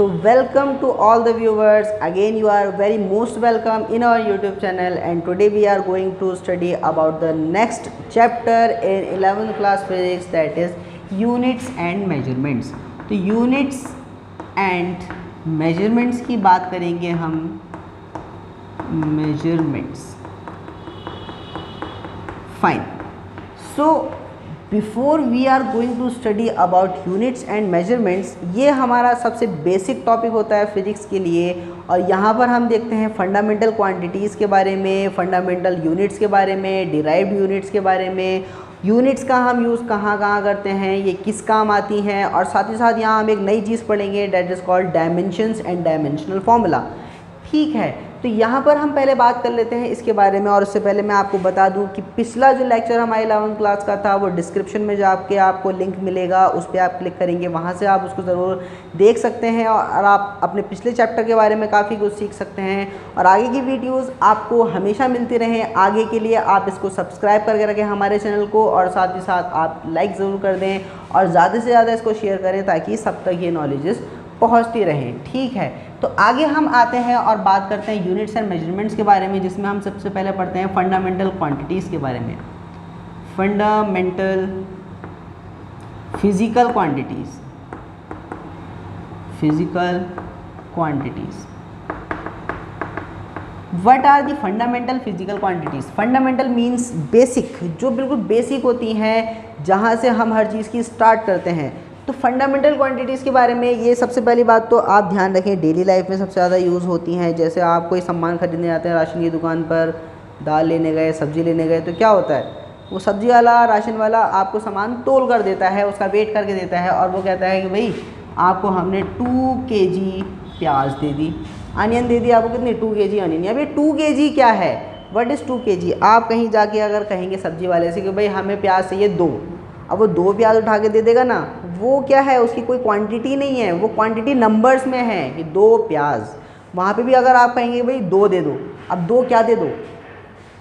So welcome to all the viewers. Again you are very most welcome in our YouTube channel, and today we are going to study about the next chapter in 11th class physics, that is units and measurements. तो units and measurements की बात करेंगे हम. measurements. Fine. So before we are going to study about units and measurements, ये हमारा सबसे basic topic होता है फिजिक्स के लिए. और यहाँ पर हम देखते हैं फंडामेंटल क्वांटिटीज़ के बारे में, फंडामेंटल यूनिट्स के बारे में, डिराइव्ड यूनिट्स के बारे में, यूनिट्स का हम यूज़ कहाँ कहाँ करते हैं, ये किस काम आती हैं, और साथ ही साथ यहाँ हम एक नई चीज़ पढ़ेंगे that is called dimensions and dimensional formula. ठीक है, तो यहाँ पर हम पहले बात कर लेते हैं इसके बारे में. और उससे पहले मैं आपको बता दूँ कि पिछला जो लेक्चर हमारे 11th क्लास का था वो डिस्क्रिप्शन में जाके आपको लिंक मिलेगा, उस पर आप क्लिक करेंगे, वहाँ से आप उसको ज़रूर देख सकते हैं और आप अपने पिछले चैप्टर के बारे में काफ़ी कुछ सीख सकते हैं. और आगे की वीडियोज़ आपको हमेशा मिलती रहें. आगे के लिए आप इसको सब्सक्राइब करके रखें हमारे चैनल को, और साथ ही साथ आप लाइक ज़रूर कर दें और ज़्यादा से ज़्यादा इसको शेयर करें ताकि सब तक ये नॉलेजेस पहुँचती रहें. ठीक है, तो आगे हम आते हैं और बात करते हैं यूनिट्स एंड मेजरमेंट्स के बारे में, जिसमें हम सबसे पहले पढ़ते हैं फंडामेंटल क्वांटिटीज़ के बारे में. Fundamental physical quantities. Physical quantities. What are the fundamental physical quantities. Fundamental means basic, जो बिल्कुल बेसिक होती हैं, जहाँ से हम हर चीज़ की स्टार्ट करते हैं. तो फंडामेंटल क्वांटिटीज़ के बारे में ये सबसे पहली बात तो आप ध्यान रखें, डेली लाइफ में सबसे ज़्यादा यूज़ होती हैं. जैसे आप कोई सामान खरीदने जाते हैं राशन की दुकान पर, दाल लेने गए, सब्ज़ी लेने गए, तो क्या होता है, वो सब्ज़ी वाला, राशन वाला आपको सामान तोल कर देता है, उसका वेट करके देता है, और वो कहता है कि भाई आपको हमने 2 kg प्याज दे दी, अनियन दे दी, आपको कितनी 2 kg अनियन. अब ये 2 kg क्या है, व्हाट इज़ 2 kg. आप कहीं जाके अगर कहेंगे सब्ज़ी वाले से कि भाई हमें प्याज चाहिए 2, अब वो 2 प्याज उठा के दे देगा ना, वो क्या है, उसकी कोई क्वांटिटी नहीं है, वो क्वांटिटी नंबर्स में है कि 2 प्याज. वहाँ पे भी अगर आप कहेंगे भाई 2 दे दो, अब 2 क्या दे दो,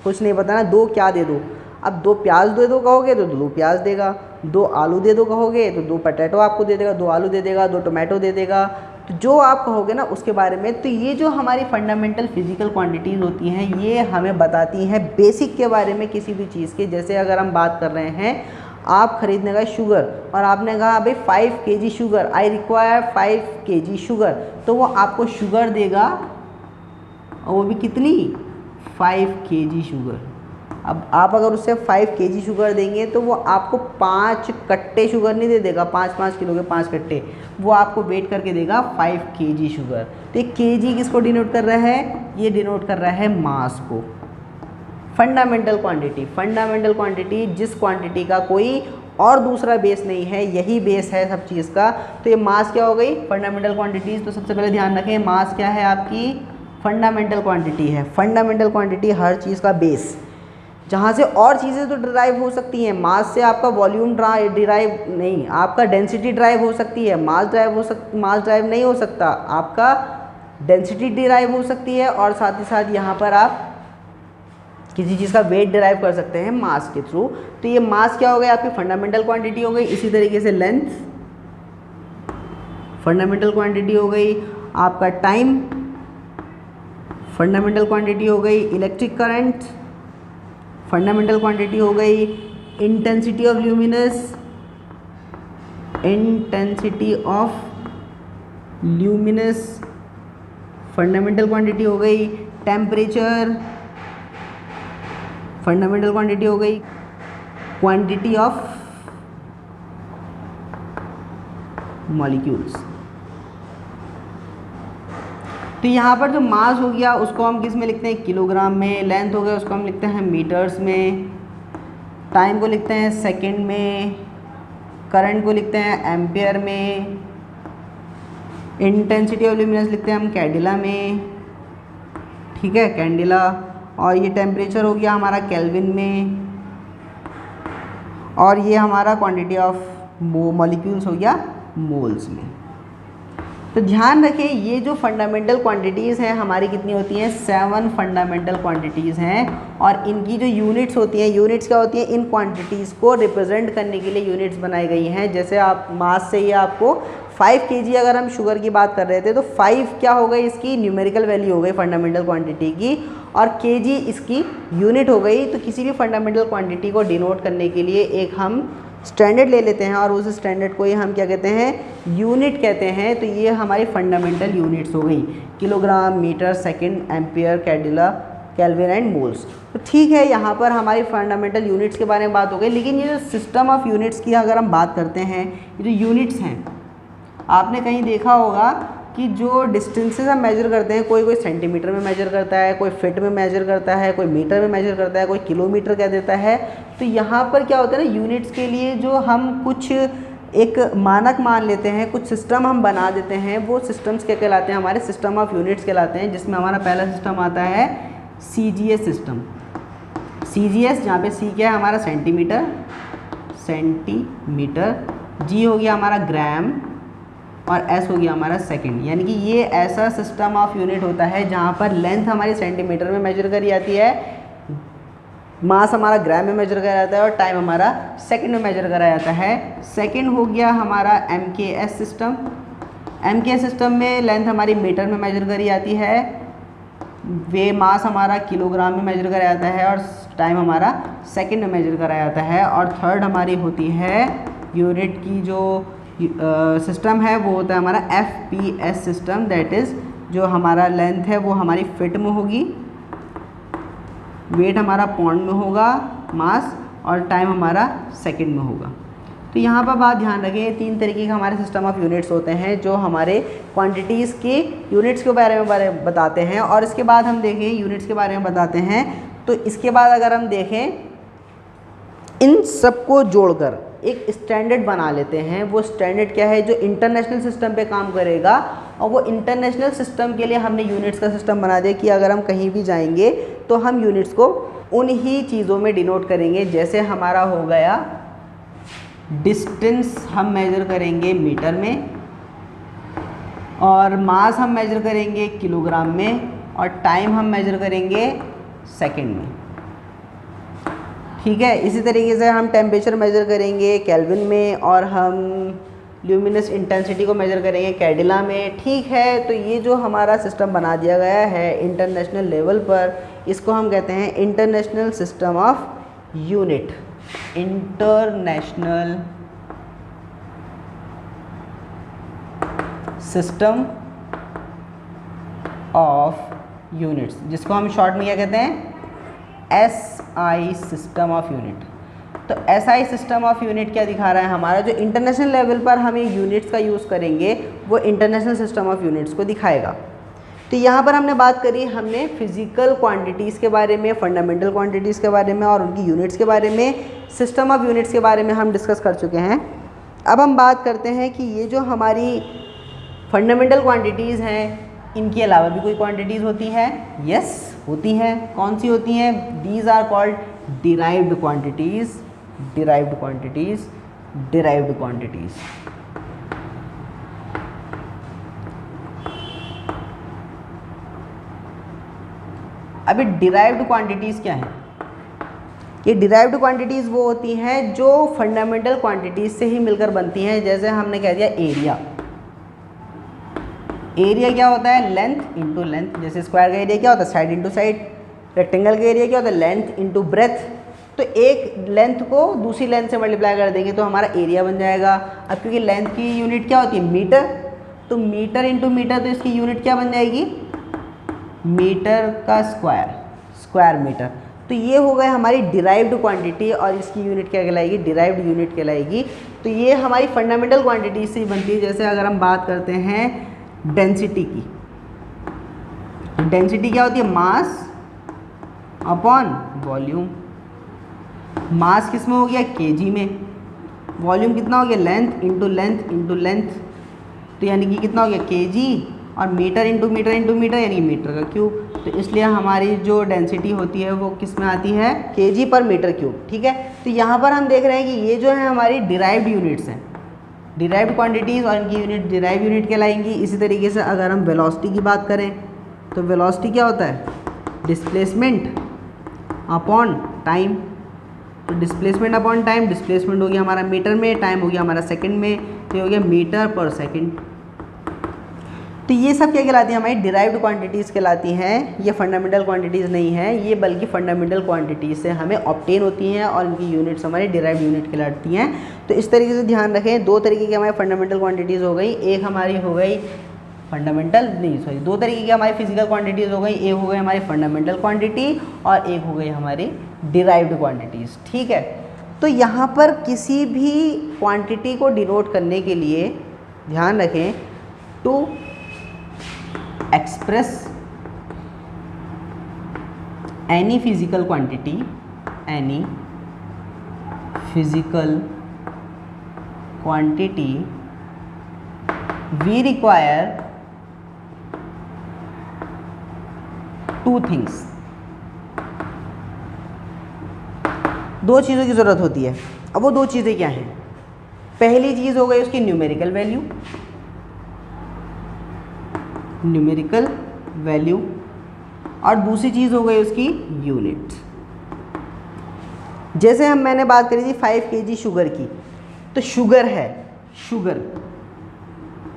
कुछ नहीं पता ना, 2 क्या दे दो. अब 2 प्याज दे दो कहोगे तो 2 प्याज देगा, 2 आलू दे दो कहोगे तो 2 पोटैटो आपको दे देगा, 2 आलू दे देगा, 2 टोमेटो दे देगा. तो जो आप कहोगे ना उसके बारे में. तो ये जो हमारी फंडामेंटल फिजिकल क्वांटिटीज़ होती हैं, ये हमें बताती हैं बेसिक के बारे में किसी भी चीज़ के. जैसे अगर हम बात कर रहे हैं, आप खरीदने गए शुगर और आपने कहा भाई 5 kg sugar, I require 5 kg sugar, तो वो आपको शुगर देगा, और वो भी कितनी, 5 kg शुगर. अब आप अगर उससे 5 kg शुगर देंगे तो वो आपको 5 कट्टे शुगर नहीं दे देगा, 5-5 किलो के 5 कट्टे, वो आपको वेट करके देगा 5 kg शुगर. तो ये kg किसको डिनोट कर रहा है, ये डिनोट कर रहा है मास को. Fundamental quantity. फंडामेंटल क्वांटिटी जिस क्वांटिटी का कोई और दूसरा बेस नहीं है, यही बेस है सब चीज़ का. तो ये मास क्या हो गई, फंडामेंटल क्वांटिटीज़. तो सबसे पहले ध्यान रखें, मास क्या है आपकी, फंडामेंटल क्वांटिटी है. फंडामेंटल क्वांटिटी हर चीज़ का बेस, जहाँ से और चीज़ें तो डिराइव हो सकती हैं. मास से आपका वॉल्यूम डिराइव नहीं, आपका डेंसिटी ड्राइव हो सकती है, मास ड्राइव नहीं हो सकता, आपका डेंसिटी डिराइव हो सकती है, और साथ ही साथ यहाँ पर आप किसी चीज़ का वेट डिराइव कर सकते हैं मास के थ्रू. तो ये मास क्या हो गया, आपकी फंडामेंटल क्वांटिटी हो गई. इसी तरीके से लेंथ फंडामेंटल क्वांटिटी हो गई. आपका टाइम फंडामेंटल क्वांटिटी हो गई. इलेक्ट्रिक करंट फंडामेंटल क्वांटिटी हो गई. Intensity of luminous fundamental quantity हो गई. टेम्परेचर फंडामेंटल क्वांटिटी हो गई. Quantity of molecules. तो यहाँ पर जो मास हो गया उसको हम किस में लिखते हैं, किलोग्राम में. लेंथ हो गया उसको हम लिखते हैं मीटर्स में. टाइम को लिखते हैं सेकंड में. करंट को लिखते हैं एम्पियर में. इंटेंसिटी ऑफ ल्यूमिनस लिखते हैं हम कैंडिला में. ठीक है, कैंडिला. और ये टेम्परेचर हो गया हमारा केल्विन में, और ये हमारा क्वांटिटी ऑफ मॉलिक्यूल्स हो गया मोल्स में. तो ध्यान रखें, ये जो फंडामेंटल क्वांटिटीज़ हैं हमारी कितनी होती हैं, 7 फंडामेंटल क्वांटिटीज़ हैं. और इनकी जो यूनिट्स होती हैं, यूनिट्स क्या होती हैं, इन क्वांटिटीज़ को रिप्रेजेंट करने के लिए यूनिट्स बनाई गई हैं. जैसे आप मास से ही आपको 5 kg अगर हम शुगर की बात कर रहे थे तो 5 क्या हो गई, इसकी न्यूमेरिकल वैल्यू हो गई फंडामेंटल क्वांटिटी की, और kg इसकी यूनिट हो गई। तो किसी भी फंडामेंटल क्वांटिटी को डिनोट करने के लिए एक हम स्टैंडर्ड ले लेते हैं और उस स्टैंडर्ड को ही हम क्या कहते हैं, यूनिट कहते हैं। तो ये हमारी फंडामेंटल यूनिट्स हो गई, kilogram, metre, second, ampere, candela, kelvin and moles. तो ठीक है, यहाँ पर हमारी फंडामेंटल यूनिट्स के बारे में बात हो गई। लेकिन ये जो सिस्टम ऑफ यूनिट्स की अगर हम बात करते हैं, ये जो यूनिट्स हैं, आपने कहीं देखा होगा कि जो डिस्टेंसेस हम मेजर करते हैं, कोई सेंटीमीटर में मेजर करता है, कोई फिट में मेजर करता है, कोई मीटर में मेजर करता है, कोई किलोमीटर कह देता है। तो यहाँ पर क्या होता है ना, यूनिट्स के लिए जो हम कुछ एक मानक मान लेते हैं, कुछ सिस्टम हम बना देते हैं, वो सिस्टम्स क्या कहलाते हैं, हमारे सिस्टम ऑफ यूनिट्स कहलाते हैं। जिसमें हमारा पहला सिस्टम आता है CGS सिस्टम। CGS जहाँ पे C क्या है हमारा सेंटीमीटर, G हो गया हमारा ग्राम, और S हो गया हमारा सेकंड। यानी कि ये ऐसा सिस्टम ऑफ यूनिट होता है जहाँ पर लेंथ हमारी सेंटीमीटर में मेजर करी जाती है, मास हमारा ग्राम में मेजर करा जाता है, और टाइम हमारा सेकंड में मेजर करा जाता है। सेकंड हो गया हमारा MKS सिस्टम। MKS सिस्टम में लेंथ हमारी मीटर में मेजर करी जाती है, वे मास हमारा किलोग्राम में मेजर करा जाता है, और टाइम हमारा सेकंड में मेजर करा जाता है। और थर्ड हमारी होती है यूनिट की जो सिस्टम है, वो होता है हमारा FPS सिस्टम। दैट इज़ जो हमारा लेंथ है वो हमारी फिट में होगी, वेट हमारा पाउंड में होगा, मास, और टाइम हमारा सेकंड में होगा। तो यहाँ पर बात ध्यान रखें, 3 तरीके के हमारे सिस्टम ऑफ यूनिट्स होते हैं जो हमारे क्वांटिटीज़ के यूनिट्स के बारे में बताते हैं। और इसके बाद हम देखें यूनिट्स के बारे में बताते हैं। तो इसके बाद अगर हम देखें, इन सबको जोड़कर एक स्टैंडर्ड बना लेते हैं। वो स्टैंडर्ड क्या है, जो इंटरनेशनल सिस्टम पे काम करेगा। और वो इंटरनेशनल सिस्टम के लिए हमने यूनिट्स का सिस्टम बना दिया कि अगर हम कहीं भी जाएंगे तो हम यूनिट्स को उन ही चीज़ों में डिनोट करेंगे। जैसे हमारा हो गया डिस्टेंस हम मेजर करेंगे मीटर में, और मास हम मेजर करेंगे किलोग्राम में, और टाइम हम मेजर करेंगे सेकंड में। ठीक है, इसी तरीके से हम टेम्परेचर मेजर करेंगे केल्विन में, और हम ल्यूमिनस इंटेंसिटी को मेजर करेंगे कैडिला में। ठीक है, तो ये जो हमारा सिस्टम बना दिया गया है इंटरनेशनल लेवल पर, इसको हम कहते हैं international system of unit. International system of units, जिसको हम शॉर्ट में क्या कहते हैं, SI सिस्टम ऑफ यूनिट। तो SI सिस्टम ऑफ यूनिट क्या दिखा रहा है, हमारा जो इंटरनेशनल लेवल पर हम यूनिट्स का यूज़ करेंगे वो इंटरनेशनल सिस्टम ऑफ यूनिट्स को दिखाएगा। तो यहाँ पर हमने बात करी, हमने फिजिकल क्वांटिटीज़ के बारे में, फंडामेंटल क्वांटिटीज़ के बारे में, और उनकी यूनिट्स के बारे में, सिस्टम ऑफ यूनिट्स के बारे में हम डिस्कस कर चुके हैं। अब हम बात करते हैं कि ये जो हमारी फंडामेंटल क्वांटिटीज़ हैं, इनके अलावा भी कोई क्वांटिटीज़ होती हैं। यस, होती हैं। कौन सी होती हैं? These are called derived quantities, derived quantities, derived quantities. अभी डिराइव्ड क्वांटिटीज़ क्या हैं? ये डिराइव्ड क्वांटिटीज़ वो होती हैं जो फंडामेंटल क्वांटिटीज़ से ही मिलकर बनती हैं। जैसे हमने कह दिया एरिया। एरिया क्या होता है? Length into length. जैसे स्क्वायर का एरिया क्या होता है? Side into side. रेक्टेंगल का एरिया क्या होता है? Length into breadth. तो एक लेंथ को दूसरी लेंथ से मल्टीप्लाई कर देंगे तो हमारा एरिया बन जाएगा। अब क्योंकि लेंथ की यूनिट क्या होती है? मीटर, तो मीटर इंटू मीटर, तो इसकी यूनिट क्या बन जाएगी? मीटर का स्क्वायर, स्क्वायर मीटर। तो ये हो गए हमारी डिराइव्ड क्वांटिटी, और इसकी यूनिट क्या कहलाएगी? डिराइव्ड यूनिट कहलाएगी। तो ये हमारी फंडामेंटल क्वांटिटी से ही बनती है। जैसे अगर हम बात करते हैं डेंसिटी की, डेंसिटी क्या होती है? Mass upon volume. मास किस में हो गया? केजी में। वॉल्यूम कितना हो गया? Length into length into length. तो यानी कि कितना हो गया? केजी। और metre into metre into metre यानी मीटर का क्यूब। तो इसलिए हमारी जो डेंसिटी होती है वो किस में आती है? केजी पर मीटर क्यूब। ठीक है, तो यहाँ पर हम देख रहे हैं कि ये जो है हमारी डिराइव्ड यूनिट्स हैं, डिराइव्ड क्वांटिटीज़, और इनकी यूनिट डिराइव यूनिट कहलाएंगी। इसी तरीके से अगर हम वेलोसिटी की बात करें तो वेलोसिटी क्या होता है? Displacement upon time. तो डिस्प्लेसमेंट अपॉन टाइम, डिस्प्लेसमेंट हो गया हमारा मीटर में, टाइम हो गया हमारा सेकंड में। तो ये हो गया मीटर पर सेकंड। तो ये सब क्या कहलाती हैं, हमारी डिराइव्ड क्वांटिटीज़ कहलाती हैं। ये फंडामेंटल क्वांटिटीज़ नहीं है, ये बल्कि फंडामेंटल क्वांटिटीज़ से हमें ऑब्टेन होती हैं और इनकी यूनिट्स हमारी डिराइव्ड यूनिट कहलाती हैं। तो इस तरीके से ध्यान रखें, दो तरीके की हमारी फंडामेंटल क्वांटिटीज़ हो गई, एक हमारी हो गई दो तरीके की हमारी फिजिकल क्वांटिटीज़ हो गई, एक हो गई हमारी फंडामेंटल क्वांटिटी और एक हो गई हमारी डिराइव्ड क्वांटिटीज़। ठीक है, तो यहाँ पर किसी भी क्वांटिटी को डिनोट करने के लिए ध्यान रखें, to express any physical quantity, we require two things, दो चीज़ों की ज़रूरत होती है। अब वो दो चीज़ें क्या हैं? पहली चीज़ हो गई उसकी न्यूमेरिकल वैल्यू और दूसरी चीज़ हो गई उसकी यूनिट। जैसे मैंने बात करी थी 5 kg शुगर की, तो शुगर है,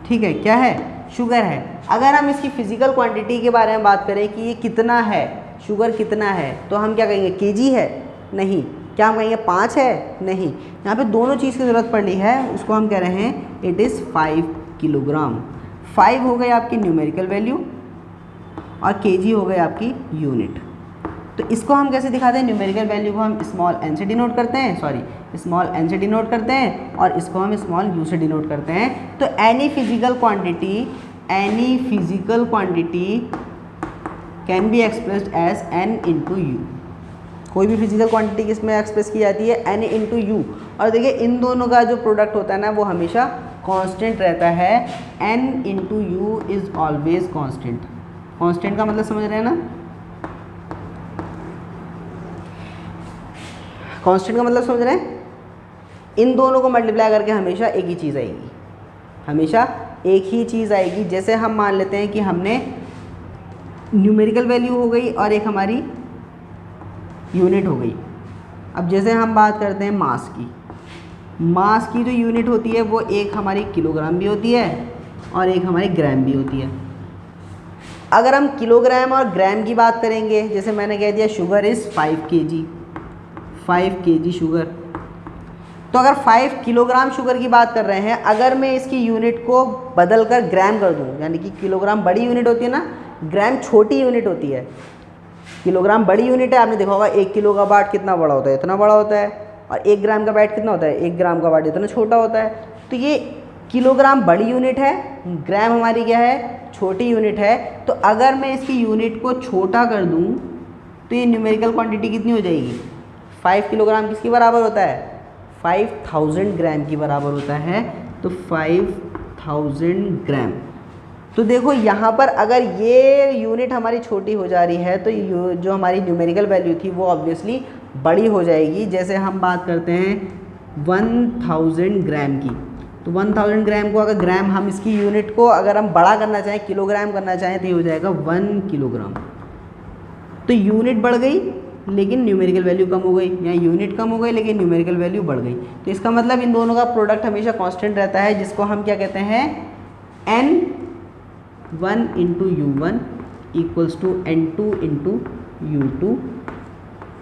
ठीक है, क्या है? शुगर है। अगर हम इसकी फिजिकल क्वांटिटी के बारे में बात करें कि ये कितना है, शुगर कितना है, तो हम क्या कहेंगे? केजी है? नहीं। क्या हम कहेंगे 5 है? नहीं। यहाँ पे दोनों चीज़ की ज़रूरत पड़ रही है, उसको हम कह रहे हैं इट इज़ 5 किलोग्राम। 5 हो गई आपकी न्यूमेरिकल वैल्यू और केजी हो गई आपकी यूनिट। तो इसको हम कैसे दिखाते हैं? न्यूमेरिकल वैल्यू को हम स्मॉल n से डिनोट करते हैं, और इसको हम स्मॉल u से डिनोट करते हैं। तो any physical quantity can be expressed as n into u. कोई भी फिजिकल क्वांटिटी किसमें एक्सप्रेस की जाती है? n into you. और देखिए इन दोनों का जो प्रोडक्ट होता है ना, वो हमेशा कांस्टेंट रहता है। n into you is always constant. Constant का मतलब समझ रहे हैं ना? कांस्टेंट का मतलब समझ रहे हैं? इन दोनों को मल्टीप्लाई करके हमेशा एक ही चीज़ आएगी, जैसे हम मान लेते हैं कि हमने न्यूमेरिकल वैल्यू हो गई और एक हमारी यूनिट हो गई। अब जैसे हम बात करते हैं मास की जो यूनिट होती है वो एक हमारी किलोग्राम भी होती है और एक हमारी ग्राम भी होती है। अगर हम किलोग्राम और ग्राम की बात करेंगे, जैसे मैंने कह दिया शुगर इज़ 5 kg शुगर, तो अगर 5 किलोग्राम शुगर की बात कर रहे हैं, अगर मैं इसकी यूनिट को बदल कर ग्राम कर दूं, यानी कि किलोग्राम बड़ी यूनिट होती है ना, ग्राम छोटी यूनिट होती है। किलोग्राम बड़ी यूनिट है, आपने देखा होगा 1 किलो का बाट कितना बड़ा होता है? इतना बड़ा होता है। और 1 ग्राम का बाट कितना होता है? 1 ग्राम का बाट इतना छोटा होता है। तो ये किलोग्राम बड़ी यूनिट है, ग्राम हमारी क्या है? छोटी यूनिट है। तो अगर मैं इसकी यूनिट को छोटा कर दूं तो ये न्यूमेरिकल क्वांटिटी कितनी हो जाएगी? 5 किलोग्राम किसके बराबर होता है? 5000 ग्राम की बराबर होता है। तो 5000 ग्राम। तो देखो यहाँ पर अगर ये यूनिट हमारी छोटी हो जा रही है तो जो हमारी न्यूमेरिकल वैल्यू थी वो ऑब्वियसली बड़ी हो जाएगी। जैसे हम बात करते हैं 1000 ग्राम की, तो 1000 ग्राम को अगर ग्राम हम इसकी यूनिट को अगर हम बड़ा करना चाहें, किलोग्राम करना चाहें, तो ये हो जाएगा 1 किलोग्राम। तो यूनिट बढ़ गई लेकिन न्यूमेरिकल वैल्यू कम हो गई, या यूनिट कम हो गई लेकिन न्यूमेरिकल वैल्यू बढ़ गई। तो इसका मतलब इन दोनों का प्रोडक्ट हमेशा कांस्टेंट रहता है, जिसको हम क्या कहते हैं? N1 into U1 equals to N2 into U2।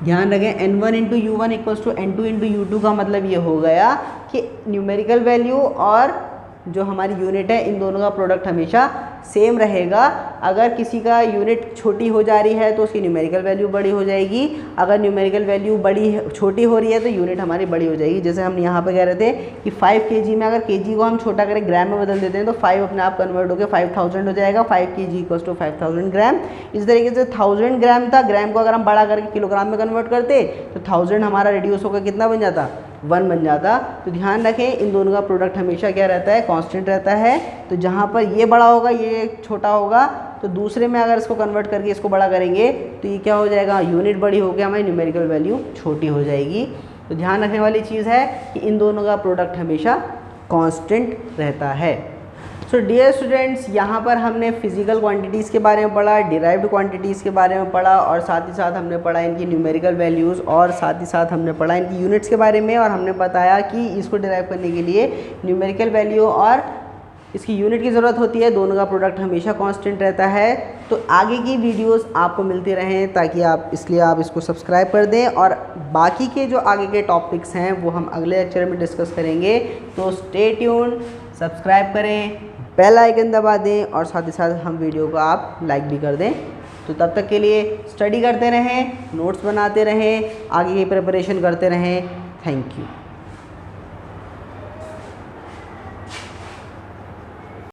ध्यान रखें, N1 into U1 equals to N2 into U2 का मतलब ये हो गया कि न्यूमेरिकल वैल्यू और जो हमारी यूनिट है, इन दोनों का प्रोडक्ट हमेशा सेम रहेगा। अगर किसी का यूनिट छोटी हो जा रही है तो उसकी न्यूमेरिकल वैल्यू बड़ी हो जाएगी, अगर न्यूमेरिकल वैल्यू छोटी हो रही है तो यूनिट हमारी बड़ी हो जाएगी। जैसे हम यहाँ पे कह रहे थे कि 5 kg में अगर kg को हम छोटा करें, ग्राम में बदल देते हैं, तो 5 अपने आप कन्वर्ट होकर 5000 हो जाएगा। 5 kg इक्वल्स टू 5000 ग्राम। इस तरीके से 1000 ग्राम था, ग्राम को अगर हम बड़ा करके किलोग्राम में कन्वर्ट करते तो 1000 हमारा रिड्यूस होकर कितना बन जाता? 1 बन जाता। तो ध्यान रखें, इन दोनों का प्रोडक्ट हमेशा क्या रहता है? कांस्टेंट रहता है। तो जहाँ पर ये बड़ा होगा ये छोटा होगा, तो दूसरे में अगर इसको कन्वर्ट करके इसको बड़ा करेंगे तो ये क्या हो जाएगा? यूनिट बड़ी होकर हमारी न्यूमेरिकल वैल्यू छोटी हो जाएगी। तो ध्यान रखने वाली चीज़ है कि इन दोनों का प्रोडक्ट हमेशा कांस्टेंट रहता है। सो डियर स्टूडेंट्स, यहाँ पर हमने फिजिकल क्वांटिटीज़ के बारे में पढ़ा, डिराइव्ड क्वांटिटीज़ के बारे में पढ़ा और साथ ही साथ हमने पढ़ा इनकी न्यूमेरिकल वैल्यूज़ और साथ ही साथ हमने पढ़ा इनकी यूनिट्स के बारे में और हमने बताया कि इसको डिराइव करने के लिए न्यूमेरिकल वैल्यू और इसकी यूनिट की ज़रूरत होती है, दोनों का प्रोडक्ट हमेशा कांस्टेंट रहता है। तो आगे की वीडियोस आपको मिलती रहें ताकि आप इसको सब्सक्राइब कर दें और बाकी के जो आगे के टॉपिक्स हैं वो हम अगले लेक्चर में डिस्कस करेंगे। तो स्टे ट्यून, सब्सक्राइब करें, बेल आइकन दबा दें और साथ ही साथ हम वीडियो को आप लाइक भी कर दें। तो तब तक के लिए स्टडी करते रहें, नोट्स बनाते रहें, आगे की प्रिपरेशन करते रहें। Thank you.